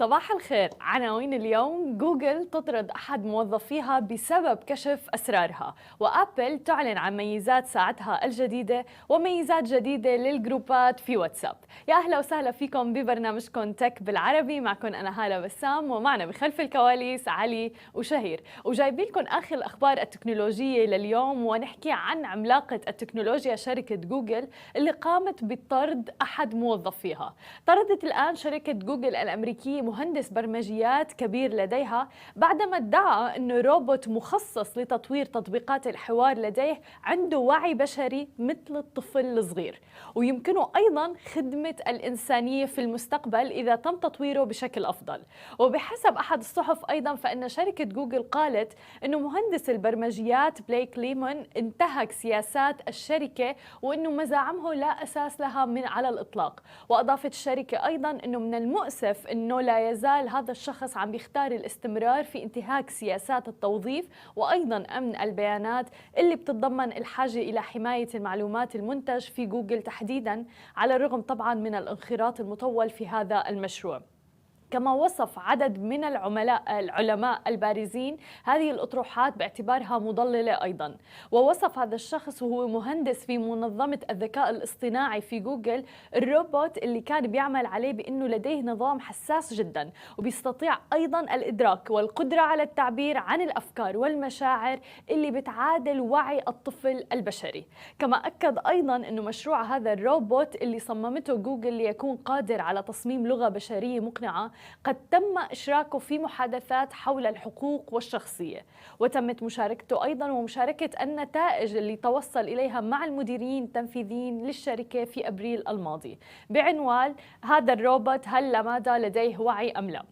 صباح الخير. عناوين اليوم: جوجل تطرد أحد موظفيها بسبب كشف أسرارها، وأبل تعلن عن ميزات ساعتها الجديدة وميزات جديدة للجروبات في واتساب. يا أهلا وسهلا فيكم ببرنامجكم تك بالعربي. معكم أنا هالة بسام، ومعنا بخلف الكواليس علي وشهير، وجايبين لكم آخر الأخبار التكنولوجية لليوم. ونحكي عن عملاقة التكنولوجيا شركة جوجل اللي قامت بطرد أحد موظفيها. طردت الآن شركة جوجل الأمريكية مهندس برمجيات كبير لديها بعدما ادعى أنه روبوت مخصص لتطوير تطبيقات الحوار لديه عنده وعي بشري مثل الطفل الصغير، ويمكنه أيضا خدمة الإنسانية في المستقبل إذا تم تطويره بشكل أفضل. وبحسب أحد الصحف أيضا فإن شركة جوجل قالت أنه مهندس البرمجيات بليك ليمون انتهك سياسات الشركة وأنه مزاعمه لا أساس لها من على الإطلاق. وأضافت الشركة أيضا أنه من المؤسف أنه لا يزال هذا الشخص عم بيختار الاستمرار في انتهاك سياسات التوظيف وأيضا أمن البيانات اللي بتتضمن الحاجة إلى حماية المعلومات المنتج في جوجل تحديدا، على الرغم طبعا من الانخراط المطول في هذا المشروع. كما وصف عدد من العلماء البارزين هذه الأطروحات باعتبارها مضللة أيضا. ووصف هذا الشخص وهو مهندس في منظمة الذكاء الاصطناعي في جوجل الروبوت اللي كان بيعمل عليه بأنه لديه نظام حساس جدا وبيستطيع أيضا الإدراك والقدرة على التعبير عن الأفكار والمشاعر اللي بتعادل وعي الطفل البشري. كما أكد أيضا أنه مشروع هذا الروبوت اللي صممته جوجل ليكون قادر على تصميم لغة بشرية مقنعة قد تم إشراكه في محادثات حول الحقوق والشخصية، وتمت مشاركته أيضا ومشاركة النتائج اللي توصل إليها مع المديرين التنفيذيين للشركة في أبريل الماضي بعنوان هذا الروبوت هل لماذا لديه وعي أم لا.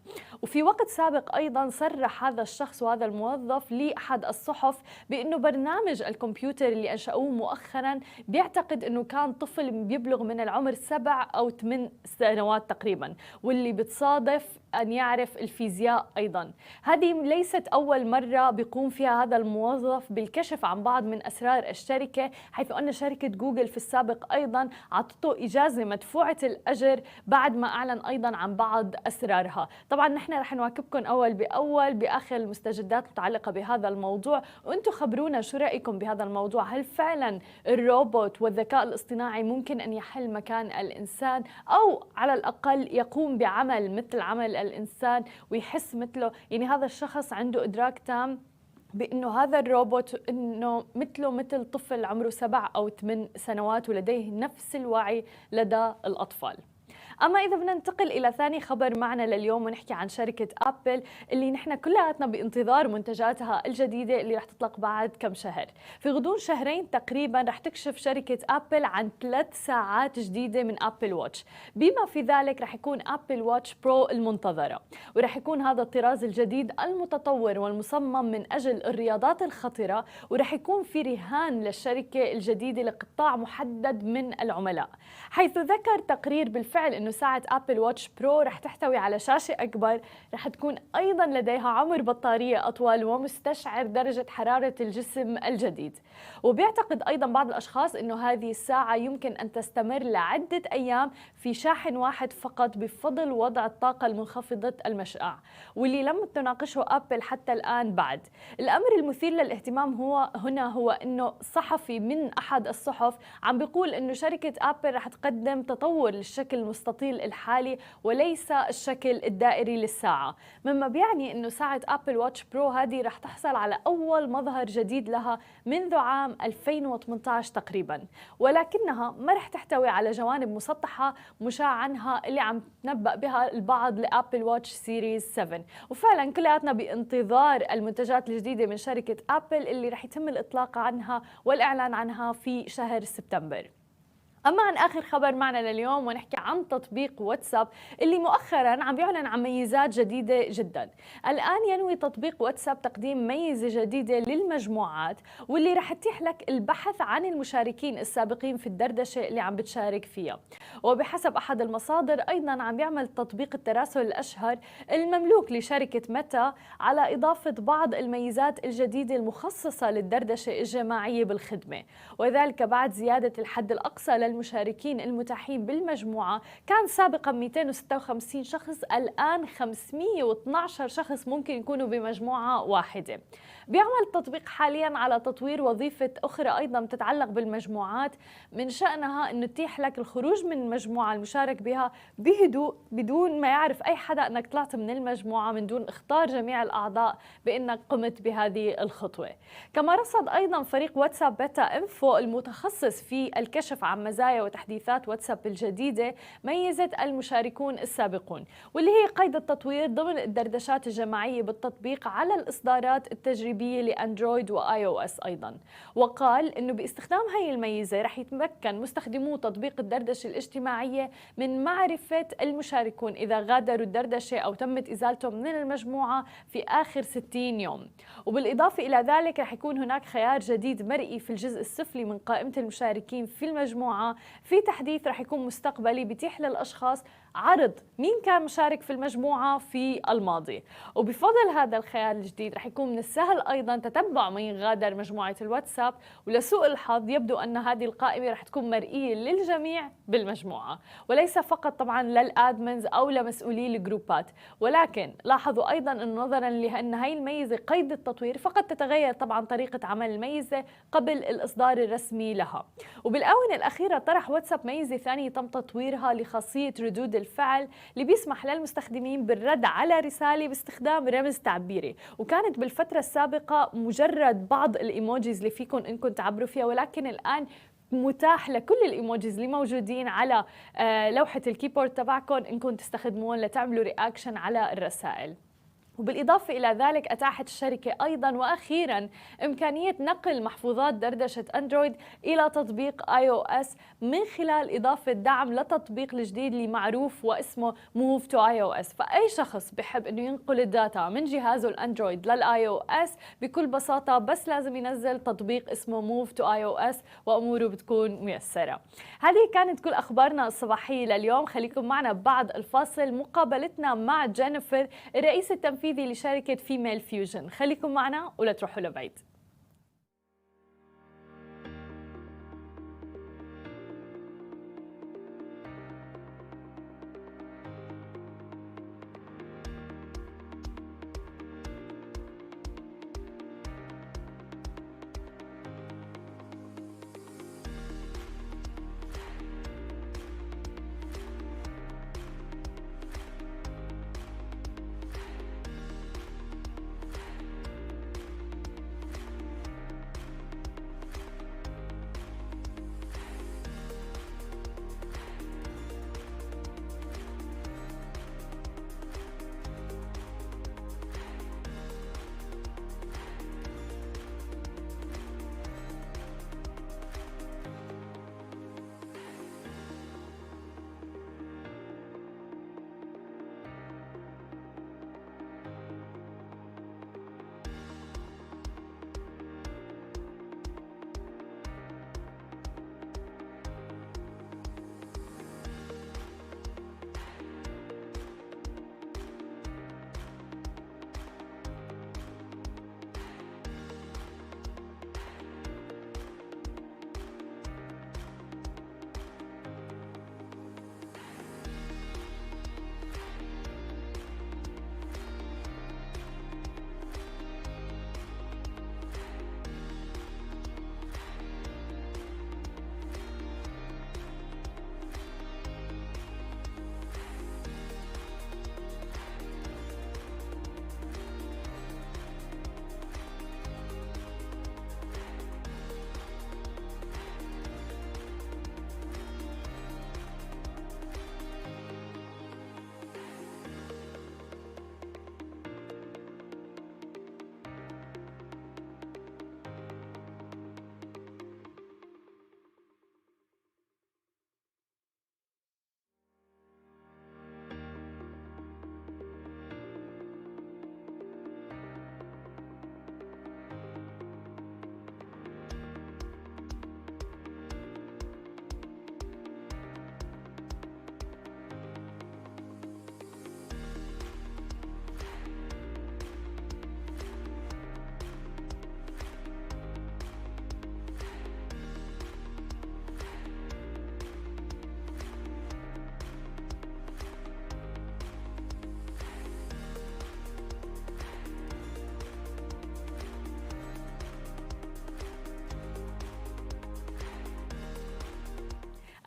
وفي وقت سابق أيضا صرح هذا الشخص وهذا الموظف لأحد الصحف بأنه برنامج الكمبيوتر اللي أنشأوه مؤخرا بيعتقد أنه كان طفل بيبلغ من العمر 7 أو 8 سنوات تقريبا، واللي بتصادف أن يعرف الفيزياء أيضا. هذه ليست أول مرة بيقوم فيها هذا الموظف بالكشف عن بعض من أسرار الشركة، حيث أن شركة جوجل في السابق أيضا عطته إجازة مدفوعة الأجر بعد ما أعلن أيضا عن بعض أسرارها. طبعا نحن رح نواكبكم أول بأول بآخر المستجدات المتعلقة بهذا الموضوع، وأنتم خبرونا شو رأيكم بهذا الموضوع. هل فعلا الروبوت والذكاء الاصطناعي ممكن أن يحل مكان الإنسان، أو على الأقل يقوم بعمل مثل عمل الإنسان ويحس مثله؟ يعني هذا الشخص عنده إدراك تام بأنه هذا الروبوت أنه مثله مثل طفل عمره 7 أو 8 سنوات ولديه نفس الوعي لدى الأطفال. أما إذا بدنا ننتقل إلى ثاني خبر معنا لليوم ونحكي عن شركة أبل اللي نحن كلياتنا بانتظار منتجاتها الجديدة اللي رح تطلق بعد كم شهر. في غضون شهرين تقريبا رح تكشف شركة أبل عن 3 ساعات جديدة من أبل واتش، بما في ذلك رح يكون أبل واتش برو المنتظرة، ورح يكون هذا الطراز الجديد المتطور والمصمم من أجل الرياضات الخطرة، ورح يكون في رهان للشركة الجديدة لقطاع محدد من العملاء. حيث ذكر تقرير بالفعل أنه ساعة أبل واتش برو رح تحتوي على شاشة أكبر، رح تكون أيضا لديها عمر بطارية أطول ومستشعر درجة حرارة الجسم الجديد. وبيعتقد أيضا بعض الأشخاص أنه هذه الساعة يمكن أن تستمر لعدة أيام في شاحن واحد فقط بفضل وضع الطاقة المنخفضة المشعاع، واللي لم تناقشه أبل حتى الآن بعد. الأمر المثير للاهتمام هو أنه صحفي من أحد الصحف عم بيقول أنه شركة أبل رح تقدم تطور للشكل المستطيل الحالي وليس الشكل الدائري للساعة، مما بيعني أنه ساعة أبل واتش برو هذه رح تحصل على أول مظهر جديد لها منذ عام 2018 تقريبا، ولكنها ما رح تحتوي على جوانب مسطحة مشاع عنها اللي عم تنبأ بها البعض لأبل واتش سيريز 7. وفعلا كلياتنا بانتظار المنتجات الجديدة من شركة أبل اللي رح يتم الإطلاق عنها والإعلان عنها في شهر سبتمبر. أما عن آخر خبر معنا لليوم ونحكي عن تطبيق واتساب اللي مؤخرا عم بيعلن عن ميزات جديدة جدا. الآن ينوي تطبيق واتساب تقديم ميزة جديدة للمجموعات واللي رح تتيح لك البحث عن المشاركين السابقين في الدردشة اللي عم بتشارك فيها. وبحسب أحد المصادر أيضا عم بيعمل تطبيق التراسل الأشهر المملوك لشركة ميتا على إضافة بعض الميزات الجديدة المخصصة للدردشة الجماعية بالخدمة، وذلك بعد زيادة الحد الأقصى للمشاركين المتاحين بالمجموعة كان سابقا 256 شخص، الآن 512 شخص ممكن يكونوا بمجموعة واحدة. بيعمل التطبيق حاليا على تطوير وظيفة أخرى أيضا تتعلق بالمجموعات، من شأنها أنه تتيح لك الخروج من المجموعة المشارك بها بهدوء بدون ما يعرف أي حدا أنك طلعت من المجموعة، من دون إخطار جميع الأعضاء بأنك قمت بهذه الخطوة. كما رصد أيضا فريق واتساب بيتا إنفو المتخصص في الكشف عن مزايا وتحديثات واتساب الجديدة ميزة المشاركون السابقون، واللي هي قيد التطوير ضمن الدردشات الجماعية بالتطبيق على الإصدارات التجريبية لأندرويد وآي أو إس أيضا. وقال إنه باستخدام هاي الميزة رح يتمكن مستخدمو تطبيق الدردشة الاجتماعية من معرفة المشاركون إذا غادروا الدردشة أو تمت إزالتهم من المجموعة في آخر 60 يوم. وبالإضافة إلى ذلك رح يكون هناك خيار جديد مرئي في الجزء السفلي من قائمة المشاركين في المجموعة، في تحديث رح يكون مستقبلي بيتيح للأشخاص عرض مين كان مشارك في المجموعة في الماضي. وبفضل هذا الخيار الجديد رح يكون من السهل أيضا تتبع من غادر مجموعة الواتساب، ولسوء الحظ يبدو أن هذه القائمة رح تكون مرئية للجميع بالمجموعة، وليس فقط طبعا للأدمنز أو لمسؤولي الجروبات. ولكن لاحظوا أيضا أن نظرا لأن هاي الميزة قيد التطوير فقد تتغير طبعا طريقة عمل الميزة قبل الإصدار الرسمي لها. وبالآونة الأخيرة طرح واتساب ميزة ثانية تم تطويرها لخاصية ردود الفعل، اللي بيسمح للمستخدمين بالرد على رسالة باستخدام رمز تعبيري، وكانت بالفترة السابقة مجرد بعض الإيموجيز اللي فيكم إنكم تعبروا فيها، ولكن الآن متاح لكل الإيموجيز اللي موجودين على لوحة الكيبورد تبعكم إنكم تستخدمون لتعملوا رياكشن على الرسائل. وبالإضافة إلى ذلك أتاحت الشركة أيضاً وأخيراً إمكانية نقل محفوظات دردشة أندرويد إلى تطبيق آي أو إس من خلال إضافة دعم لتطبيق الجديد اللي معروف واسمه Move to iOS. فأي شخص بحب إنه ينقل الداتا من جهازه الأندرويد للآي أو إس بكل بساطة بس لازم ينزل تطبيق اسمه Move to iOS وأموره بتكون ميسرة. هذه كانت كل أخبارنا الصباحية لليوم. خليكم معنا بعد الفاصل مقابلتنا مع جينيفر الرئيس التنفيذي لشركة فيميل فيوجن. خليكم معنا ولا تروحوا لبعيد.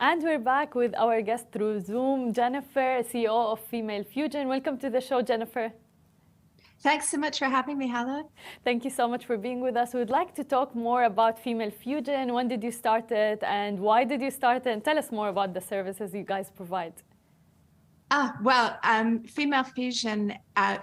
And we're back with our guest through Zoom, Jennifer, CEO of Female Fusion. Welcome to the show, Jennifer. Thanks so much for having me, Hala. Thank you so much for being with us. We'd like to talk more about Female Fusion. When did you start it and why did you start it? And tell us more about the services you guys provide. Female Fusion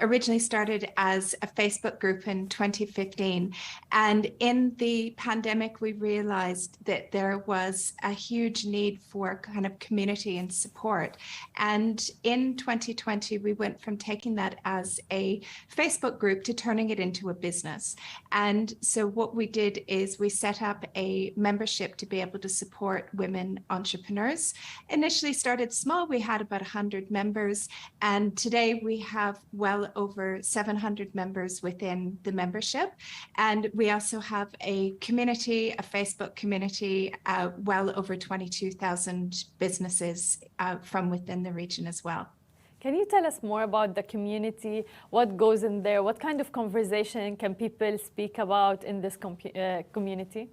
originally started as a Facebook group in 2015. And in the pandemic, we realized that there was a huge need for kind of community and support. And in 2020, we went from taking that as a Facebook group to turning it into a business. And so what we did is we set up a membership to be able to support women entrepreneurs. Initially started small, we had about 100 members, and today we have well over 700 members within the membership. And we also have a community, a Facebook community, well over 22,000 businesses from within the region as well. Can you tell us more about the community? What goes in there? What kind of conversation can people speak about in this community?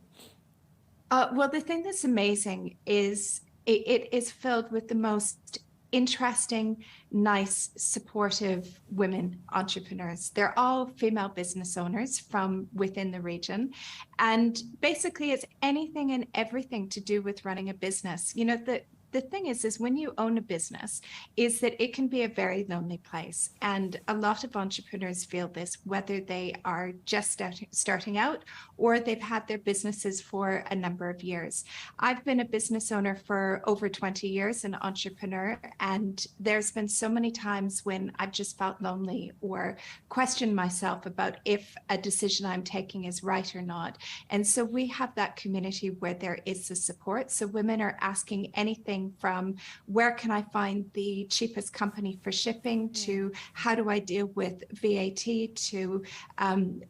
Well, the thing that's amazing is it is filled with the most interesting, nice, supportive women entrepreneurs. They're all female business owners from within the region. And basically it's anything and everything to do with running a business. You know, the thing is when you own a business, is that it can be a very lonely place. And a lot of entrepreneurs feel this, whether they are just starting out or they've had their businesses for a number of years. I've been a business owner for over 20 years, an entrepreneur, and there's been so many times when I've just felt lonely or questioned myself about if a decision I'm taking is right or not. And so we have that community where there is the support. So women are asking anything from where can I find the cheapest company for shipping to how do I deal with VAT to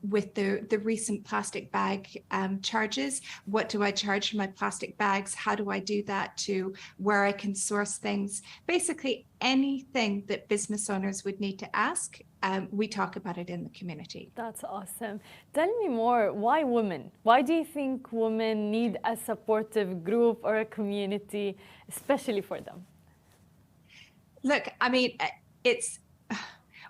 with the recent plastic bag charges, what do I charge for my plastic bags, how do I do that, to where I can source things. Basically anything that business owners would need to ask, we talk about it in the community. That's awesome. Tell me more, why women? Why do you think women need a supportive group or a community, especially for them? Look, I mean, it's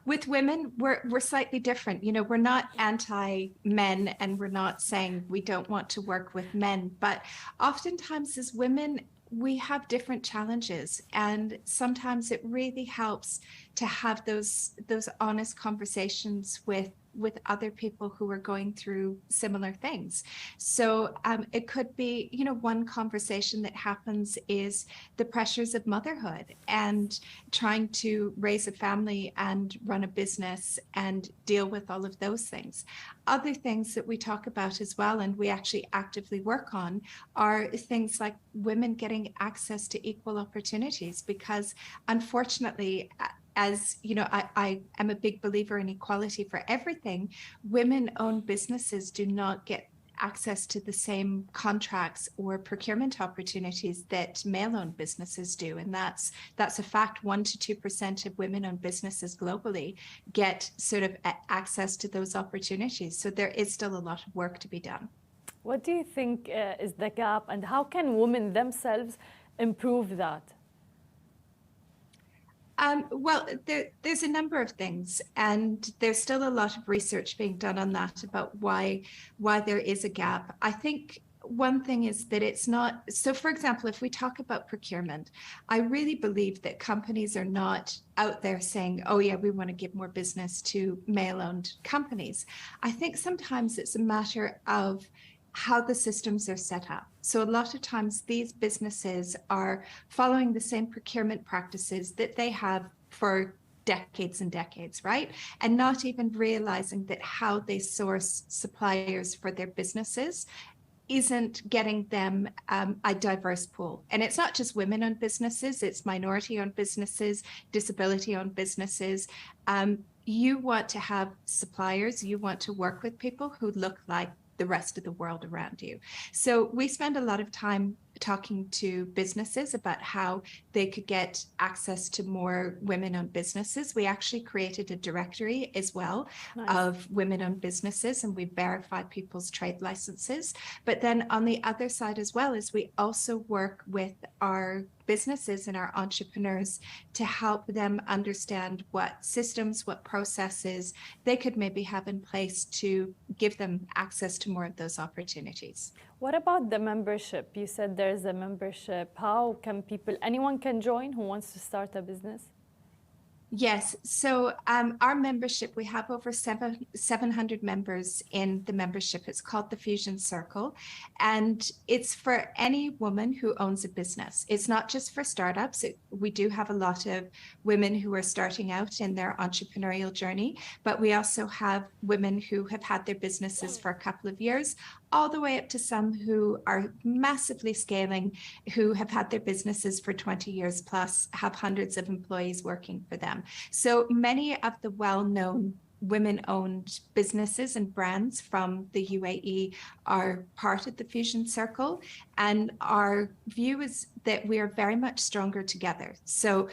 with women, we're slightly different. You know, we're not anti-men and we're not saying we don't want to work with men, but oftentimes as women, we have different challenges, and sometimes it really helps to have those honest conversations with other people who are going through similar things. So it could be, you know, one conversation that happens is the pressures of motherhood and trying to raise a family and run a business and deal with all of those things. Other things that we talk about as well, and we actually actively work on, are things like women getting access to equal opportunities, because unfortunately, as you know, I am a big believer in equality for everything. Women-owned businesses do not get access to the same contracts or procurement opportunities that male-owned businesses do, and that's a fact. 1 to 2% of women-owned businesses globally get sort of access to those opportunities. So there is still a lot of work to be done. What do you think is the gap, and how can women themselves improve that? Well, there's a number of things, and there's still a lot of research being done on that about why there is a gap. I think one thing is that it's not, so for example, if we talk about procurement, I really believe that companies are not out there saying, oh yeah, we want to give more business to male-owned companies. I think sometimes it's a matter of how the systems are set up. So a lot of times these businesses are following the same procurement practices that they have for decades and decades, right? And not even realizing that how they source suppliers for their businesses isn't getting them a diverse pool. And it's not just women-owned businesses, it's minority-owned businesses, disability-owned businesses. You want to have suppliers, you want to work with people who look like the rest of the world around you. So we spend a lot of time talking to businesses about how they could get access to more women-owned businesses. We actually created a directory as well of women-owned businesses, and we verified people's trade licenses. But then on the other side as well is we also work with our businesses and our entrepreneurs to help them understand what systems, what processes they could maybe have in place to give them access to more of those opportunities. What about the membership? You said there's a membership. How can anyone can join who wants to start a business? Yes. So our membership, we have over 700 members in the membership. It's called the Fusion Circle, and it's for any woman who owns a business. It's not just for startups. We do have a lot of women who are starting out in their entrepreneurial journey, but we also have women who have had their businesses for a couple of years, all the way up to some who are massively scaling, who have had their businesses for 20 years plus, have hundreds of employees working for them. So many of the well-known women-owned businesses and brands from the UAE are part of the Fusion Circle. And our view is that we are very much stronger together. So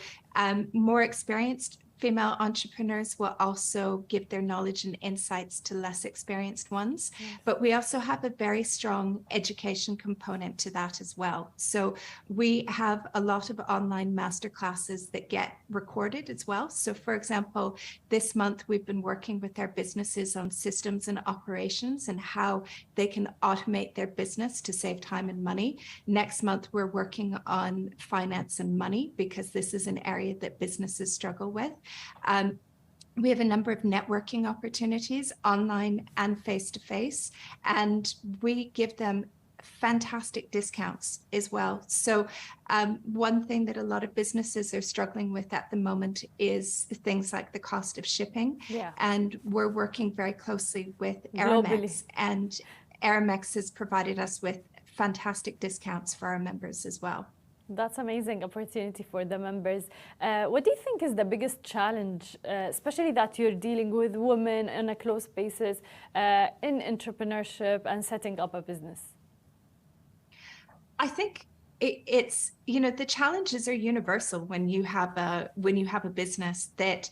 more experienced female entrepreneurs will also give their knowledge and insights to less experienced ones. Yes. But we also have a very strong education component to that as well. So we have a lot of online masterclasses that get recorded as well. So for example, this month we've been working with our businesses on systems and operations and how they can automate their business to save time and money. Next month, we're working on finance and money because this is an area that businesses struggle with. We have a number of networking opportunities online and face-to-face, and we give them fantastic discounts as well. So one thing that a lot of businesses are struggling with at the moment is things like the cost of shipping. Yeah. And we're working very closely with Aramex, and Aramex has provided us with fantastic discounts for our members as well. That's amazing opportunity for the members. What do you think is the biggest challenge, especially that you're dealing with women on a close basis in entrepreneurship and setting up a business? I think it's, you know, the challenges are universal when you have a business. That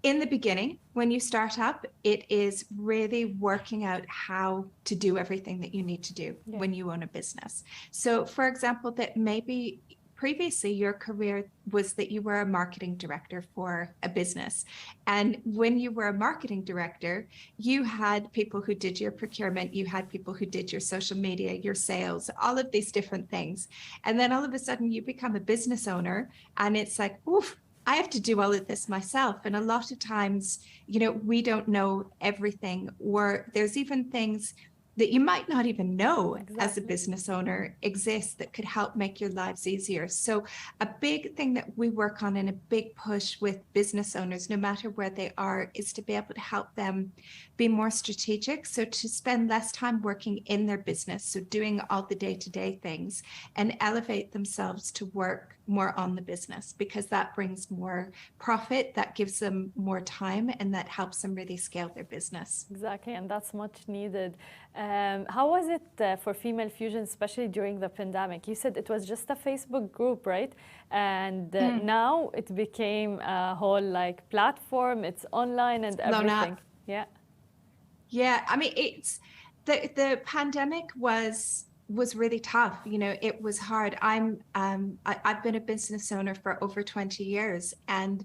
in the beginning, when you start up, it is really working out how to do everything that you need to do when you own a business. So for example, that maybe previously your career was that you were a marketing director for a business. And when you were a marketing director, you had people who did your procurement, you had people who did your social media, your sales, all of these different things. And then all of a sudden you become a business owner and it's like, oof, I have to do all of this myself. And a lot of times, you know, we don't know everything, or there's even things that you might not even know as a business owner exist that could help make your lives easier. So a big thing that we work on and a big push with business owners, no matter where they are, is to be able to help them be more strategic. So to spend less time working in their business, so doing all the day-to-day things, and elevate themselves to work more on the business, because that brings more profit, that gives them more time, and that helps them really scale their business. Exactly, and that's much needed. How was it for Female Fusion, especially during the pandemic? You said it was just a Facebook group, right? And now it became a whole like platform. It's online and everything. Yeah. Yeah, I mean, it's the pandemic was really tough. You know, it was hard. I've been a business owner for over 20 years, and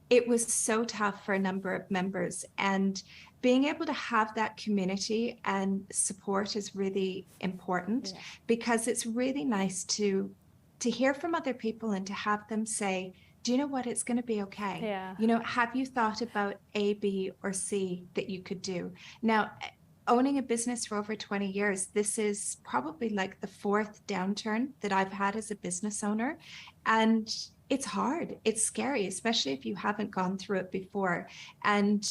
it was so tough for a number of members. And being able to have that community and support is really important, because it's really nice to hear from other people and to have them say, do you know what, it's going to be okay. Yeah. You know, have you thought about A, B, or C that you could do? Now, owning a business for over 20 years, this is probably like the fourth downturn that I've had as a business owner. And it's hard. It's scary, especially if you haven't gone through it before. And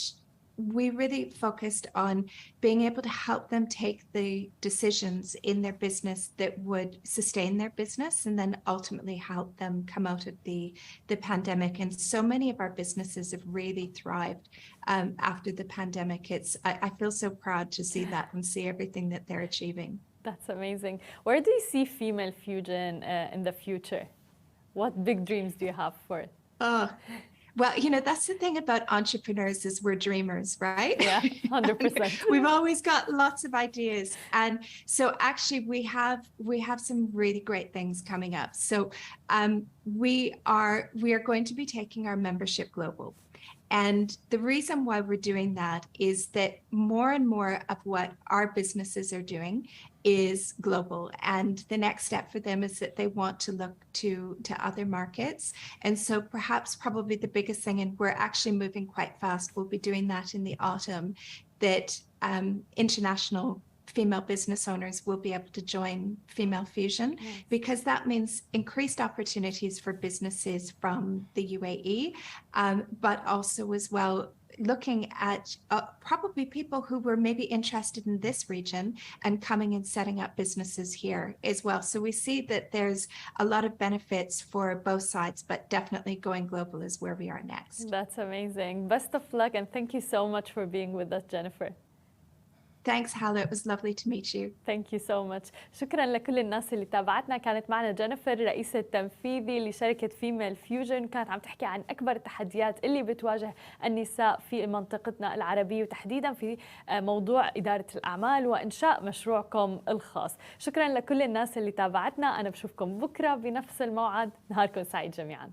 we really focused on being able to help them take the decisions in their business that would sustain their business and then ultimately help them come out of the pandemic. And so many of our businesses have really thrived after the pandemic. I feel so proud to see that and see everything that they're achieving. That's amazing. Where do you see female fusion in the future? What big dreams do you have for it? Oh, well, you know, that's the thing about entrepreneurs is we're dreamers, right? Yeah, 100%. We've always got lots of ideas. And so actually we have some really great things coming up. So we are going to be taking our membership global. And the reason why we're doing that is that more and more of what our businesses are doing is global. And the next step for them is that they want to look to other markets. And so perhaps probably the biggest thing, and we're actually moving quite fast, we'll be doing that in the autumn, that international female business owners will be able to join Female Fusion, because that means increased opportunities for businesses from the UAE, but also as well looking at probably people who were maybe interested in this region and coming and setting up businesses here as well. So we see that there's a lot of benefits for both sides, but definitely going global is where we are next. That's amazing. Best of luck, and thank you so much for being with us, Jennifer. Thanks, Hala. It was lovely to meet you. Thank you so much. شكرا لكل الناس اللي تابعتنا. كانت معنا جينيفر رئيسة التنفيذي لشركة فيميل فيوجن، كانت عم تحكي عن أكبر التحديات اللي بتواجه النساء في منطقتنا العربية، وتحديدا في موضوع إدارة الأعمال وإنشاء مشروعكم الخاص. شكرا لكل الناس اللي تابعتنا. أنا بشوفكم بكرة بنفس الموعد. نهاركم سعيد جميعا.